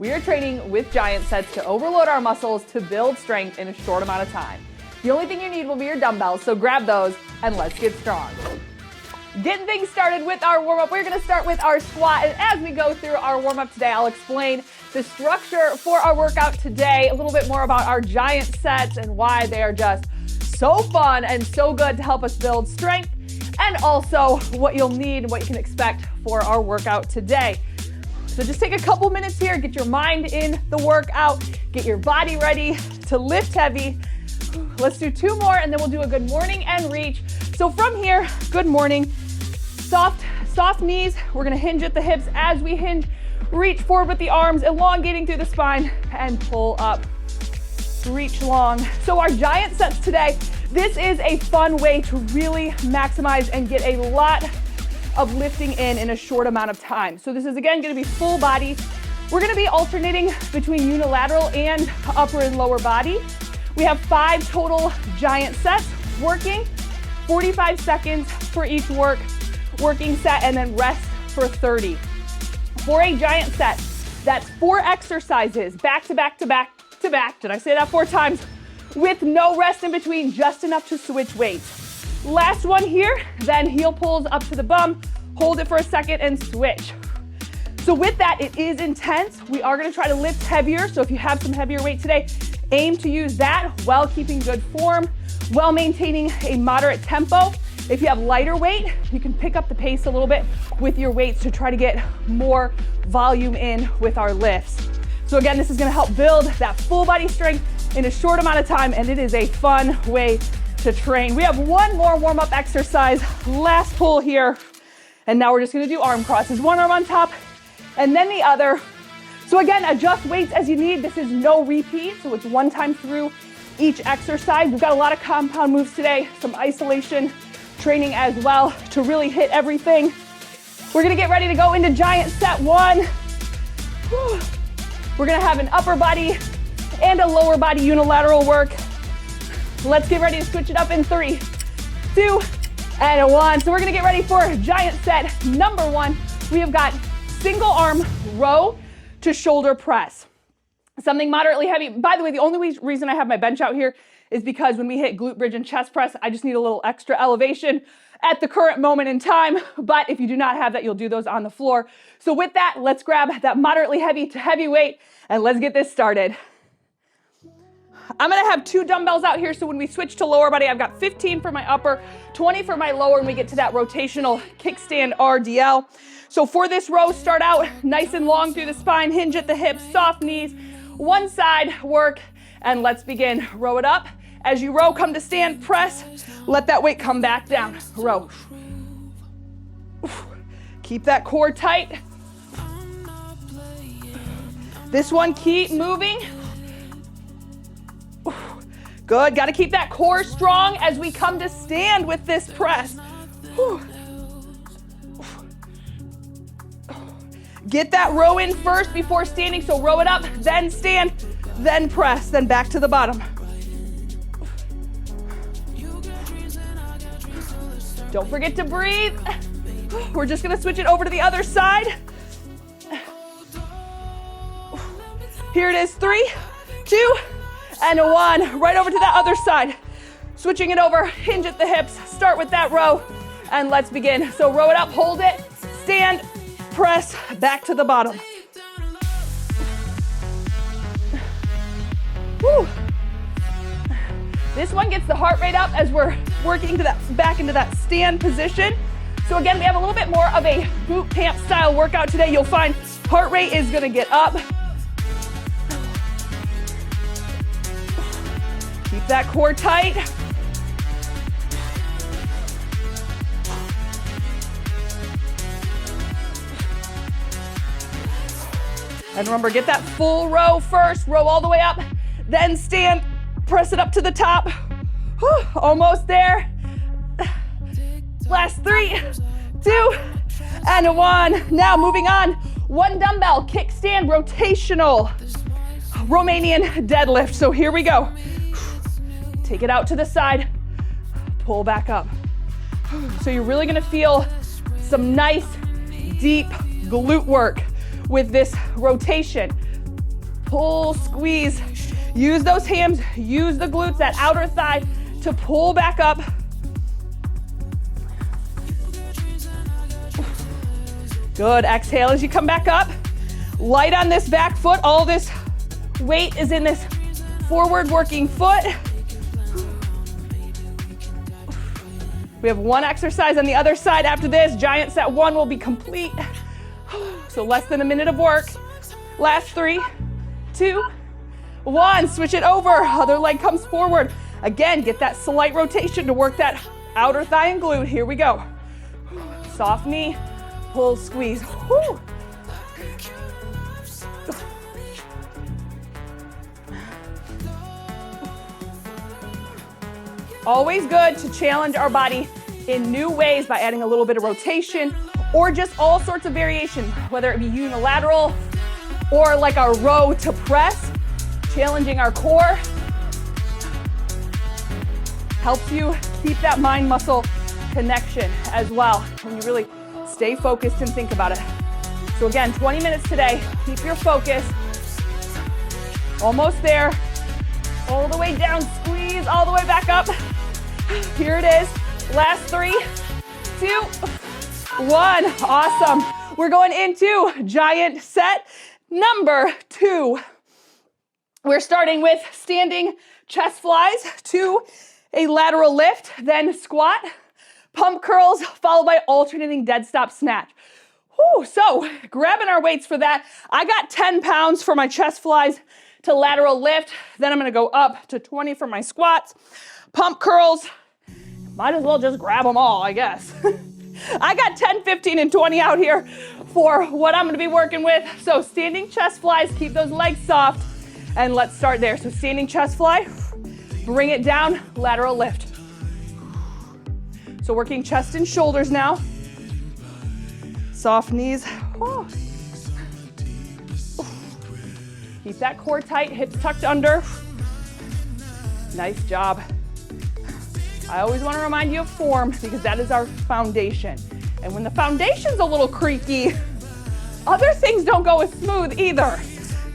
We are training with giant sets to overload our muscles to build strength in a short amount of time. The only thing you need will be your dumbbells, so grab those and let's get strong. Getting things started with our warm-up, we're gonna start with our squat, and as we go through our warm-up today, I'll explain the structure for our workout today, a little bit more about our giant sets and why they are just so fun and so good to help us build strength, and also what you'll need and what you can expect for our workout today. So just take a couple minutes here, get your mind in the workout, get your body ready to lift heavy. Let's do 2 more and then we'll do a good morning and reach. So from here, good morning, soft knees. We're gonna hinge at the hips as we hinge, reach forward with the arms, elongating through the spine and pull up, reach long. So our giant sets today, this is a fun way to really maximize and get a lot of lifting in a short amount of time. So this is again gonna be full body. We're gonna be alternating between unilateral and upper and lower body. We have 5 total giant sets working, 45 seconds for each working set, and then rest for 30. For a giant set, that's 4 exercises, back to back to back to back. Did I say that 4 times? With no rest in between, just enough to switch weights. Last one here, then heel pulls up to the bum, hold it for a second and switch. So with that, it is intense. We are gonna try to lift heavier. So if you have some heavier weight today, aim to use that while keeping good form, while maintaining a moderate tempo. If you have lighter weight, you can pick up the pace a little bit with your weights to try to get more volume in with our lifts. So again, this is gonna help build that full body strength in a short amount of time, and it is a fun way to train. We have 1 more warm-up exercise, last pull here, and now we're just gonna do arm crosses. 1 arm on top, and then the other. So again, adjust weights as you need. This is no repeat, so it's 1 time through each exercise. We've got a lot of compound moves today, some isolation training as well to really hit everything. We're gonna get ready to go into giant set 1. We're gonna have an upper body and a lower body unilateral work. Let's get ready to switch it up in 3, 2, and 1. So we're gonna get ready for giant set number 1. We have got single arm row to shoulder press. Something moderately heavy. By the way, the only reason I have my bench out here is because when we hit glute bridge and chest press, I just need a little extra elevation at the current moment in time. But if you do not have that, you'll do those on the floor. So with that, let's grab that moderately heavy to heavy weight and let's get this started. I'm gonna have 2 dumbbells out here, so when we switch to lower body, I've got 15 for my upper, 20 for my lower, and we get to that rotational kickstand RDL. So for this row, start out nice and long through the spine, hinge at the hips, soft knees, one side work, and let's begin. Row it up. As you row, come to stand, press, let that weight come back down. Row. Keep that core tight. This one, keep moving. Good, gotta keep that core strong as we come to stand with this press. Get that row in first before standing, so row it up, then stand, then press, then back to the bottom. Don't forget to breathe. We're just gonna switch it over to the other side. Here it is, 3, 2, and 1. Right over to that other side. Switching it over, hinge at the hips, start with that row, and let's begin. So row it up, hold it, stand, press, back to the bottom. Woo. This one gets the heart rate up as we're working to that back into that stand position. So again, we have a little bit more of a boot camp style workout today. You'll find heart rate is gonna get up. Keep that core tight. And remember, get that full row first. Row all the way up, then stand, press it up to the top. Whew, almost there. Last 3, 2, and 1. Now moving on, 1 dumbbell, kickstand, rotational, Romanian deadlift. So here we go. Take it out to the side, pull back up. So you're really gonna feel some nice, deep glute work with this rotation. pull, squeeze. Use those hams, use the glutes, that outer thigh to pull back up. Good, exhale as you come back up. Light on this back foot. All this weight is in this forward working foot. We have one exercise on the other side after this. Giant set 1 will be complete. So less than a minute of work. Last 3, 2, 1. Switch it over. Other leg comes forward. Again, get that slight rotation to work that outer thigh and glute. Here we go. Soft knee, pull, squeeze. Woo. Always good to challenge our body in new ways by adding a little bit of rotation or just all sorts of variation, whether it be unilateral or like our row to press, challenging our core. Helps you keep that mind-muscle connection as well when you really stay focused and think about it. So again, 20 minutes today. Keep your focus. Almost there. All the way down, squeeze all the way back up. Here it is. Last 3, 2, 1. Awesome. We're going into giant set number 2. We're starting with standing chest flies to a lateral lift, then squat, pump curls, followed by alternating dead stop snatch. Whew, so grabbing our weights for that. I got 10 pounds for my chest flies to lateral lift. Then I'm gonna go up to 20 for my squats. Pump curls, might as well just grab them all, I guess. I got 10, 15, and 20 out here for what I'm gonna be working with. So standing chest flies, keep those legs soft, and let's start there. So standing chest fly, bring it down, lateral lift. So working chest and shoulders now. Soft knees. Oh. Keep that core tight, hips tucked under. Nice job. I always want to remind you of form because that is our foundation. And when the foundation's a little creaky, other things don't go as smooth either.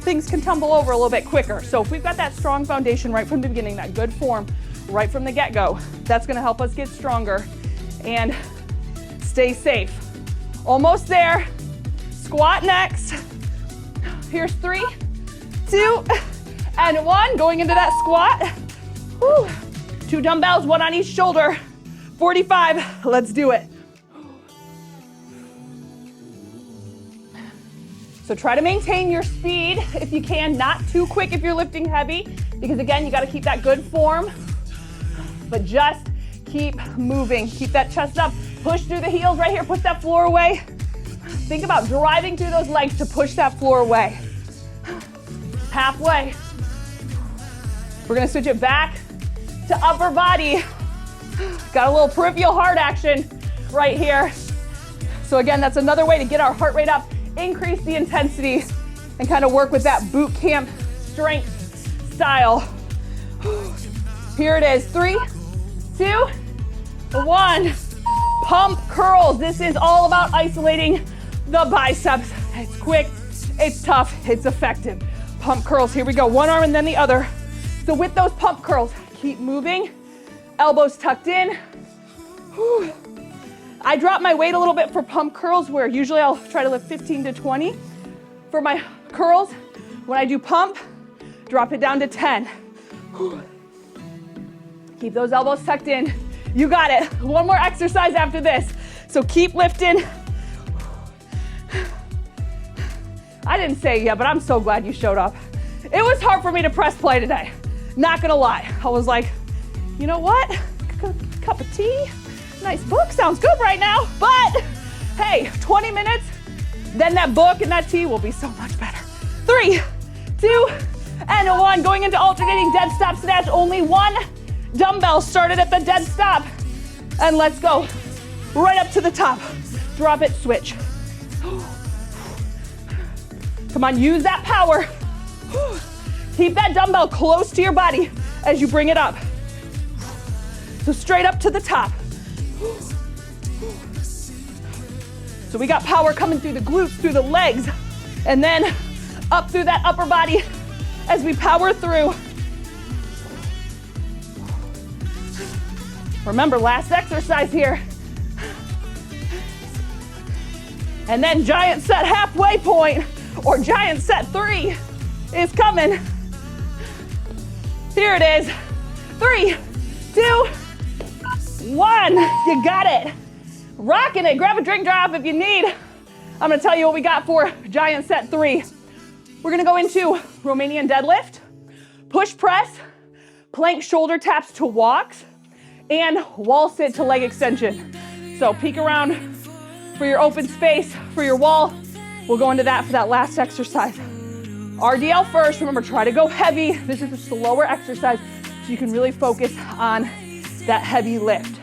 Things can tumble over a little bit quicker. So if we've got that strong foundation right from the beginning, that good form right from the get-go, that's gonna help us get stronger and stay safe. Almost there. Squat next. Here's 3, 2, and 1. Going into that squat. Whew. 2 dumbbells, 1 on each shoulder. 45, let's do it. So try to maintain your speed if you can, not too quick if you're lifting heavy, because again, you gotta keep that good form, but just keep moving. Keep that chest up, push through the heels right here, push that floor away. Think about driving through those legs to push that floor away. Halfway. We're gonna switch it back to upper body. Got a little peripheral heart action right here. So again, that's another way to get our heart rate up, increase the intensity, and kind of work with that boot camp strength style. Here it is, 3, 2, 1. Pump curls. This is all about isolating the biceps. It's quick, it's tough, it's effective. Pump curls, here we go. One arm and then the other. So with those pump curls, keep moving. Elbows tucked in. Whew. I drop my weight a little bit for pump curls, where usually I'll try to lift 15 to 20. For my curls, when I do pump, drop it down to 10. Whew. Keep those elbows tucked in. You got it. One more exercise after this. So keep lifting. I didn't say it yet, but I'm so glad you showed up. It was hard for me to press play today. Not gonna lie. I was like, you know what? Cup of tea, nice book, sounds good right now. But hey, 20 minutes, then that book and that tea will be so much better. 3, 2, and 1. Going into alternating dead stop snatch. Only 1 dumbbell started at the dead stop. And let's go right up to the top. Drop it, switch. Come on, use that power. Keep that dumbbell close to your body as you bring it up. So straight up to the top. So we got power coming through the glutes, through the legs, and then up through that upper body as we power through. Remember, last exercise here. And then giant set halfway point, or giant set 3 is coming. Here it is. 3, 2, 1. You got it. Rocking it. Grab a drink drop if you need. I'm gonna tell you what we got for giant set 3. We're gonna go into Romanian deadlift, push press, plank shoulder taps to walks, and wall sit to leg extension. So peek around for your open space, for your wall. We'll go into that for that last exercise. RDL first. Remember, try to go heavy. This is a slower exercise, so you can really focus on that heavy lift.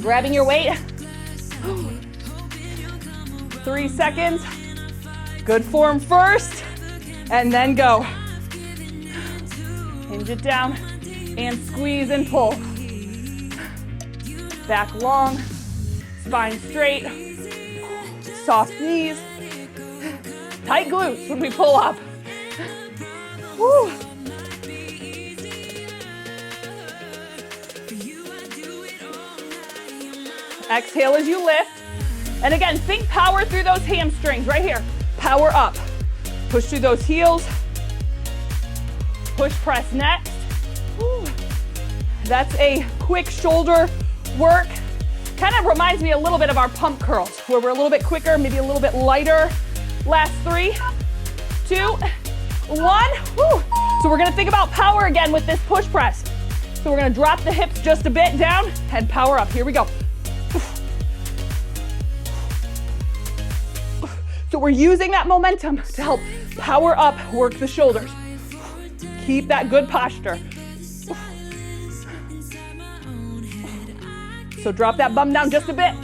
Grabbing your weight. 3 seconds. Good form first, and then go. Hinge it down and squeeze and pull. Back long, spine straight, soft knees, tight glutes when we pull up. Woo. Exhale as you lift. And again, think power through those hamstrings right here. Power up. Push through those heels. Push press next. Woo. That's a quick shoulder work. Kind of reminds me a little bit of our pump curls, where we're a little bit quicker, maybe a little bit lighter. Last 3, 2, 1. Woo. So we're gonna think about power again with this push press. So we're gonna drop the hips just a bit down and power up. Here we go. So we're using that momentum to help power up, work the shoulders. Keep that good posture. So drop that bum down just a bit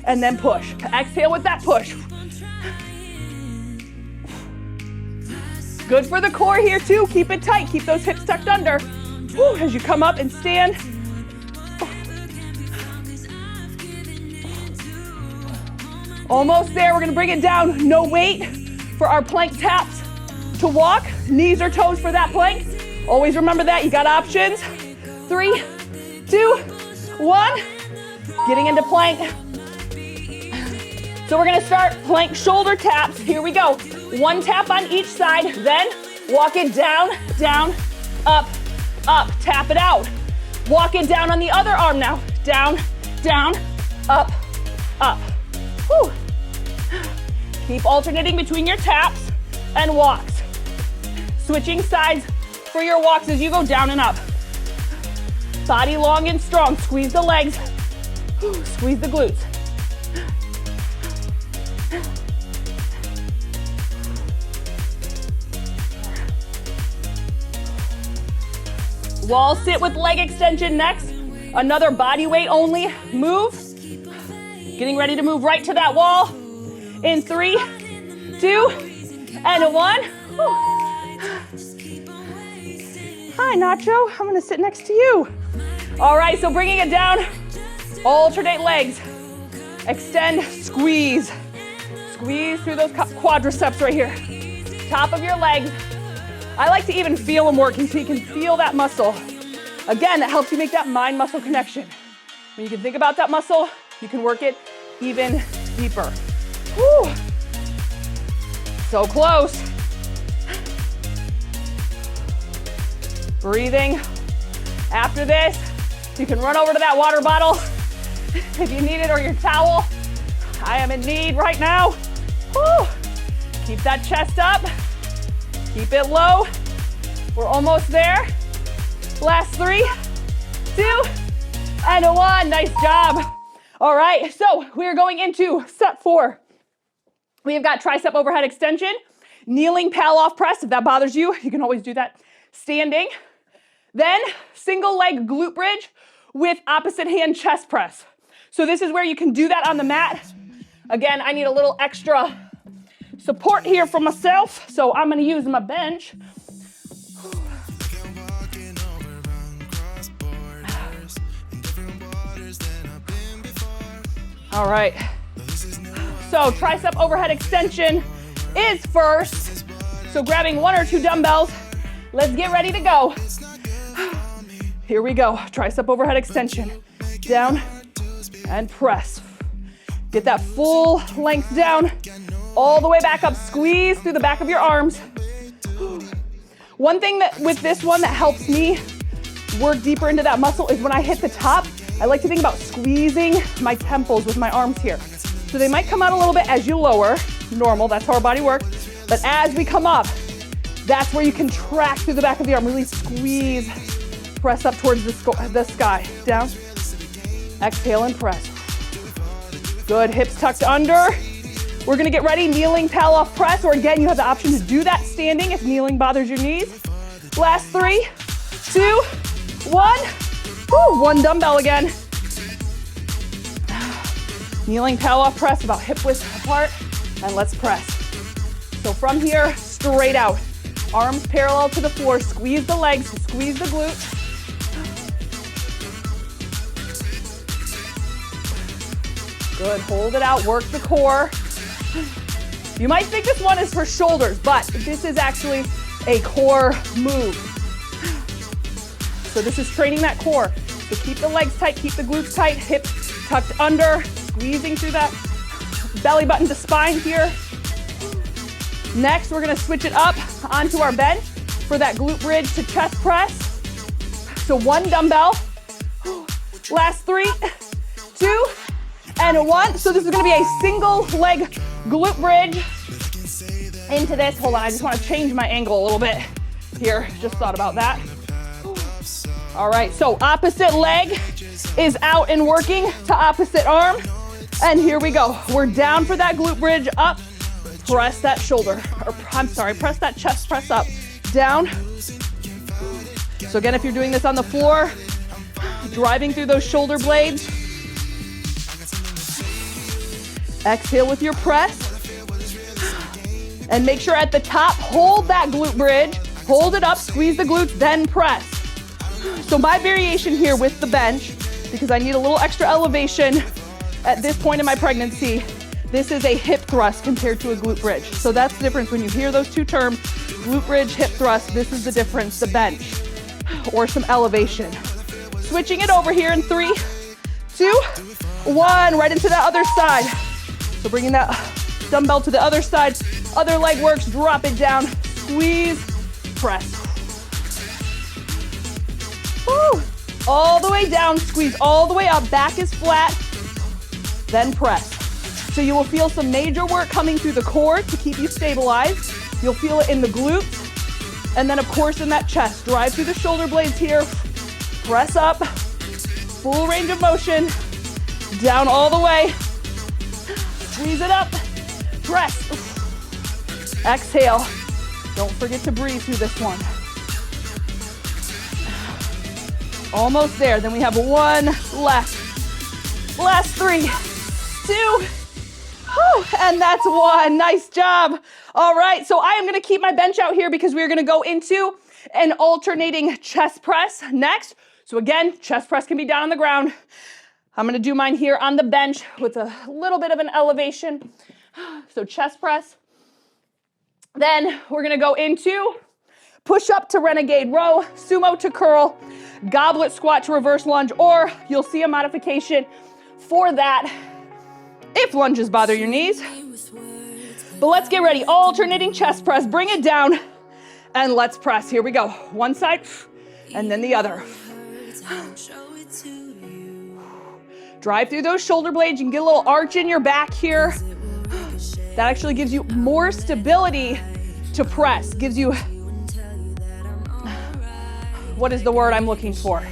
and then push. Exhale with that push. Good for the core here too. Keep it tight. Keep those hips tucked under. Woo, as you come up and stand. Almost there. We're gonna bring it down. No weight for our plank taps to walk. Knees or toes for that plank. Always remember that. You got options. 3, 2, 1. Getting into plank. So we're gonna start plank shoulder taps. Here we go. 1 tap on each side, then walk it down, down, up, up. Tap it out. Walk it down on the other arm now. Down, down, up, up. Whew. Keep alternating between your taps and walks. Switching sides for your walks as you go down and up. Body long and strong. Squeeze the legs. Squeeze the glutes. Wall sit with leg extension next. Another body weight only move. Getting ready to move right to that wall. In 3, 2, and 1. Whew. Hi, Nacho. I'm gonna sit next to you. All right, so bringing it down. Alternate legs. Extend, squeeze. Squeeze through those quadriceps right here. Top of your legs. I like to even feel them working so you can feel that muscle. Again, that helps you make that mind-muscle connection. When you can think about that muscle, you can work it even deeper. Whew. So close. Breathing. After this, you can run over to that water bottle if you need it, or your towel. I am in need right now. Whew. Keep that chest up. Keep it low. We're almost there. Last 3, 2, and 1. Nice job. All right, so we are going into set 4. We have got tricep overhead extension, kneeling pal off press. If that bothers you, you can always do that standing. Then single leg glute bridge with opposite hand chest press. So this is where you can do that on the mat. Again, I need a little extra support here for myself, so I'm gonna use my bench. All right, so tricep overhead extension is first. So grabbing 1 or 2 dumbbells, let's get ready to go. Here we go, tricep overhead extension. Down and press. Get that full length down, all the way back up. Squeeze through the back of your arms. One thing that with this one that helps me work deeper into that muscle is when I hit the top, I like to think about squeezing my temples with my arms here. So they might come out a little bit as you lower, normal, that's how our body works. But as we come up, that's where you contract through the back of the arm, really squeeze, press up towards the sky. Down, exhale and press. Good, hips tucked under. We're gonna get ready, kneeling towel off press, or again, you have the option to do that standing if kneeling bothers your knees. Last 3, 2, 1. Woo, 1 dumbbell again. Kneeling towel off press, about hip width apart, and let's press. So from here, straight out. Arms parallel to the floor, squeeze the legs, squeeze the glutes. Good, hold it out, work the core. You might think this one is for shoulders, but this is actually a core move. So this is training that core. So keep the legs tight, keep the glutes tight, hips tucked under, squeezing through that belly button to spine here. Next, we're gonna switch it up onto our bench for that glute bridge to chest press. So 1 dumbbell, last 3, 2, and 1. So this is gonna be a single leg glute bridge into this. Hold on, I just wanna change my angle a little bit here. Just thought about that. All right, so opposite leg is out and working to opposite arm. And here we go. We're down for that glute bridge, up, press that shoulder, or I'm sorry, press that chest press up, down. So again, if you're doing this on the floor, driving through those shoulder blades. Exhale with your press. And make sure at the top, hold that glute bridge, hold it up, squeeze the glutes, then press. So my variation here with the bench, because I need a little extra elevation at this point in my pregnancy, this is a hip thrust compared to a glute bridge. So that's the difference when you hear those two terms, glute bridge, hip thrust, this is the difference, the bench, or some elevation. Switching it over here in 3, 2, 1, right into the other side. So bringing that dumbbell to the other side, other leg works, drop it down, squeeze, press. Woo. All the way down, squeeze all the way up, back is flat, then press. So you will feel some major work coming through the core to keep you stabilized. You'll feel it in the glutes, and then of course in that chest. Drive through the shoulder blades here, press up, full range of motion, down all the way, squeeze it up, press, exhale. Don't forget to breathe through this one. Almost there, then we have 1 left. Last 3, 2, and that's 1. Nice job. All right, so I am gonna keep my bench out here because we're gonna go into an alternating chest press next. So again, chest press can be down on the ground. I'm gonna do mine here on the bench with a little bit of an elevation. So chest press. Then we're gonna go into push up to renegade row, sumo to curl, goblet squat to reverse lunge, or you'll see a modification for that if lunges bother your knees. But let's get ready. Alternating chest press. Bring it down and let's press. Here we go. One side and then the other. Drive through those shoulder blades. You can get a little arch in your back here. That actually gives you more stability to press. Gives you, what is the word I'm looking for?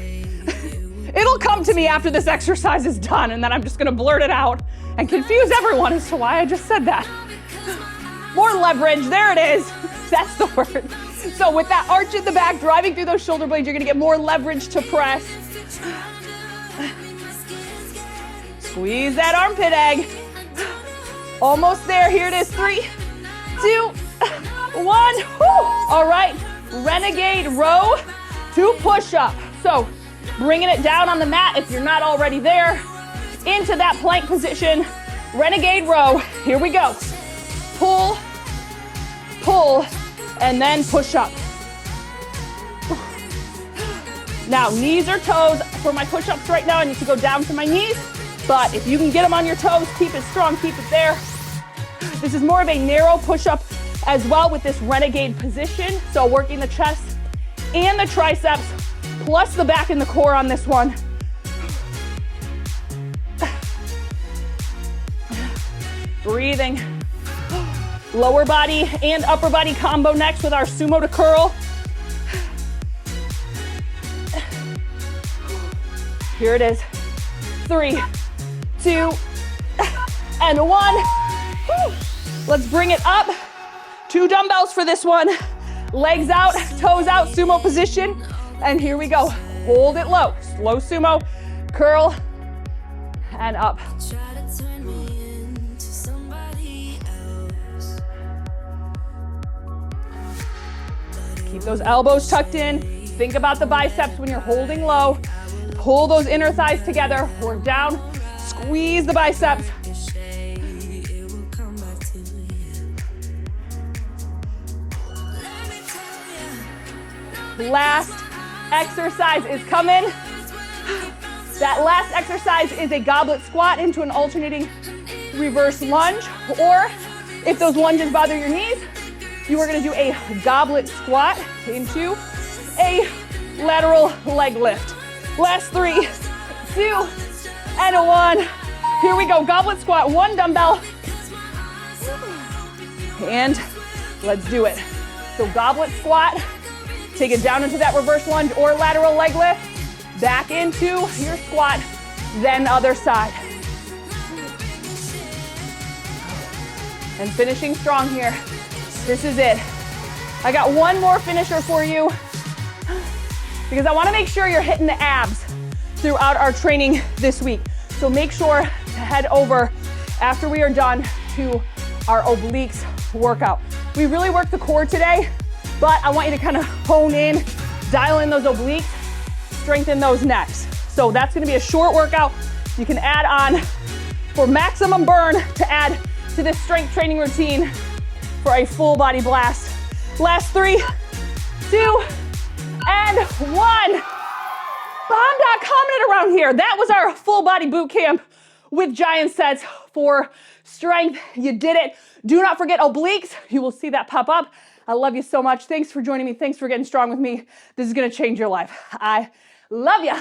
It'll come to me after this exercise is done, and then I'm just gonna blurt it out and confuse everyone as to why I just said that. More leverage, there it is. That's the word. So with that arch in the back, driving through those shoulder blades, you're gonna get more leverage to press. Squeeze that armpit egg. Almost there, here it is, 3, 2, 1. Woo. All right, renegade row to push up. So bringing it down on the mat if you're not already there, into that plank position, renegade row. Here we go. Pull, pull, and then push up. Now, knees or toes. For my push-ups right now, I need to go down to my knees, but if you can get them on your toes, keep it strong, keep it there. This is more of a narrow push-up as well with this renegade position. So working the chest and the triceps, plus the back and the core on this one. Breathing. Lower body and upper body combo next with our sumo to curl. Here it is. 3, 2, and 1. Let's bring it up. 2 dumbbells for this one. Legs out, toes out, sumo position. And here we go. Hold it low. Slow sumo, curl, and up. Keep those elbows tucked in. Think about the biceps when you're holding low. Pull those inner thighs together. Work down. Squeeze the biceps. Last exercise is coming. That last exercise is a goblet squat into an alternating reverse lunge, or if those lunges bother your knees, you are going to do a goblet squat into a lateral leg lift. Last 3, 2, and 1. Here we go. Goblet squat, 1 dumbbell. And let's do it. So goblet squat, take it down into that reverse lunge or lateral leg lift, back into your squat, then other side. And finishing strong here. This is it. I got one more finisher for you because I want to make sure you're hitting the abs throughout our training this week. So make sure to head over after we are done to our obliques workout. We really worked the core today, but I want you to kind of hone in, dial in those obliques, strengthen those necks. So that's going to be a short workout. You can add on for maximum burn to add to this strength training routine for a full body blast. Last 3, 2, and 1. Bomb.com it around here. That was our full body boot camp with giant sets for strength. You did it. Do not forget obliques. You will see that pop up. I love you so much. Thanks for joining me. Thanks for getting strong with me. This is going to change your life. I love you.